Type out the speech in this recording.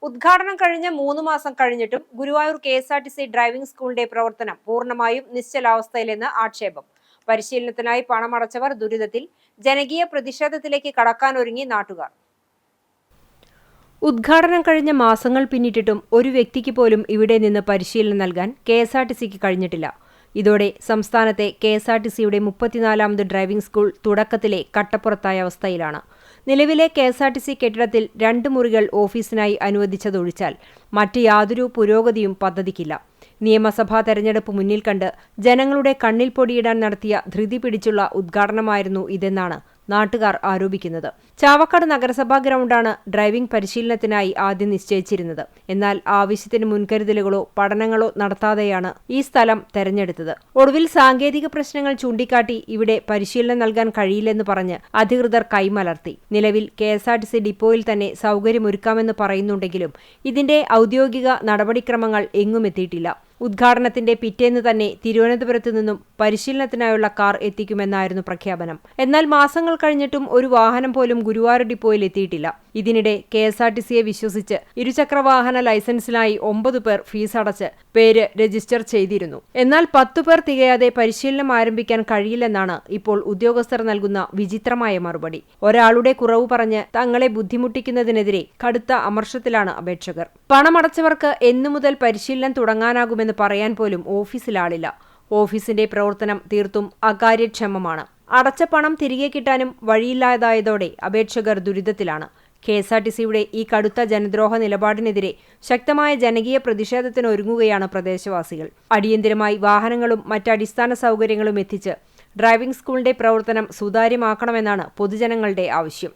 ഉദ്ഘാടനം കഴിഞ്ഞ 3 മാസം കഴിഞ്ഞിട്ടും ഗുരുവായൂർ കെ.എസ്.ആർ.ടി.സി ഡ്രൈവിംഗ് സ്കൂളിന്റെ പ്രവർത്തനം പൂർണ്ണമായും നിശ്ചലാവസ്ഥയിലെന്ന് ആക്ഷേപം. പരിശീലനത്തിനായി പണമടച്ചവർ ദുരിതത്തിൽ. ജനകീയ പ്രതിഷേധത്തിലേക്ക് കടക്കാനൊരുങ്ങി നാട്ടുകാർ. ഉദ്ഘാടനം കഴിഞ്ഞ മാസങ്ങൾ പിന്നിട്ടിട്ടും ഒരു വ്യക്തിക്ക് പോലും ഇവിടെ നിന്ന് പരിശീലനം നൽകാൻ കെ.എസ്.ആർ.ടി.സിക്ക് കഴിഞ്ഞിട്ടില്ല. ഇതോടെ സംസ്ഥാനത്തെ കെ.എസ്.ആർ.ടി.സിയുടെ 34ാമത് ഡ്രൈവിംഗ് സ്കൂൾ തുടക്കത്തിലെ കട്ടപ്പുറത്തായ അവസ്ഥയിലാണ്. നിലവിലെ കെ.എസ്.ആർ.ടി.സി കെട്ടിടത്തിൽ 2 മുറികൾ ഓഫീസിനായി അനുവദിച്ചതൊഴിച്ചാൽ മറ്റ് യാതൊരു പുരോഗതിയും പദ്ധതിക്കില്ല. നിയമസഭാ തെരഞ്ഞെടുപ്പ് മുന്നിൽ കണ്ട് ജനങ്ങളുടെ കണ്ണിൽ പൊടിയിടാൻ നടത്തിയ ധൃതി പിടിച്ചുള്ള ഉദ്ഘാടനമായിരുന്നു ഇതെന്നാണ് നാട്ടുകാർ ആരോപിക്കുന്നത്. ചാവക്കാട് നഗരസഭാ ഗ്രൗണ്ടാണ് ഡ്രൈവിംഗ് പരിശീലനത്തിനായി ആദ്യം നിശ്ചയിച്ചിരുന്നത്. എന്നാൽ ആവശ്യത്തിന് മുൻകരുതലുകളോ പഠനങ്ങളോ നടത്താതെയാണ് ഈ സ്ഥലം തെരഞ്ഞെടുത്തത്. ഒടുവിൽ സാങ്കേതിക പ്രശ്നങ്ങൾ ചൂണ്ടിക്കാട്ടി ഇവിടെ പരിശീലനം നൽകാൻ കഴിയില്ലെന്ന് പറഞ്ഞ് അധികൃതർ കൈമലർത്തി. നിലവിൽ കെ.എസ്.ആർ.ടി.സി ഡിപ്പോയിൽ തന്നെ സൗകര്യമൊരുക്കാമെന്ന് പറയുന്നുണ്ടെങ്കിലും ഇതിന്റെ ഔദ്യോഗിക നടപടിക്രമങ്ങൾ എങ്ങുമെത്തിയിട്ടില്ല. ഉദ്ഘാടനത്തിന്റെ പിറ്റേന്ന് തന്നെ തിരുവനന്തപുരത്ത് നിന്നും പരിശീലനത്തിനായുള്ള കാർ എത്തിക്കുമെന്നായിരുന്നു പ്രഖ്യാപനം. എന്നാൽ മാസങ്ങൾ കഴിഞ്ഞിട്ടും ഒരു വാഹനം പോലും ഗുരുവായൂർ ഡിപ്പോയിൽ എത്തിയിട്ടില്ല. ഇതിനിടെ കെ.എസ്.ആർ.ടി.സിയെ വിശ്വസിച്ച് ഇരുചക്രവാഹന ലൈസൻസിനായി 9 പേർ ഫീസ് അടച്ച് പേര് രജിസ്റ്റർ ചെയ്തിരുന്നു. എന്നാൽ 10 പേർ തികയാതെ പരിശീലനം ആരംഭിക്കാൻ കഴിയില്ലെന്നാണ് ഇപ്പോൾ ഉദ്യോഗസ്ഥർ നൽകുന്ന വിചിത്രമായ മറുപടി. ഒരാളുടെ കുറവ് പറഞ്ഞ് തങ്ങളെ ബുദ്ധിമുട്ടിക്കുന്നതിനെതിരെ കടുത്ത അമർഷത്തിലാണ് അപേക്ഷകർ. പണമടച്ചവർക്ക് എന്നു മുതൽ പരിശീലനം തുടങ്ങാനാകുമെന്ന് പറയാൻ പോലും ഓഫീസിലാളില്ല. ഓഫീസിന്റെ പ്രവർത്തനം തീർത്തും അകാര്യക്ഷമമാണ്. അടച്ച പണം തിരികെ കിട്ടാനും വഴിയില്ലാതായതോടെ അപേക്ഷകർ ദുരിതത്തിലാണ്. കെ.എസ്.ആർ.ടി.സിയുടെ ഈ കടുത്ത ജനദ്രോഹ നിലപാടിനെതിരെ ശക്തമായ ജനകീയ പ്രതിഷേധത്തിനൊരുങ്ങുകയാണ് പ്രദേശവാസികൾ. അടിയന്തരമായി വാഹനങ്ങളും മറ്റ് അടിസ്ഥാന സൗകര്യങ്ങളും എത്തിച്ച് ഡ്രൈവിംഗ് സ്കൂളിന്റെ പ്രവർത്തനം സുതാര്യമാക്കണമെന്നാണ് പൊതുജനങ്ങളുടെ ആവശ്യം.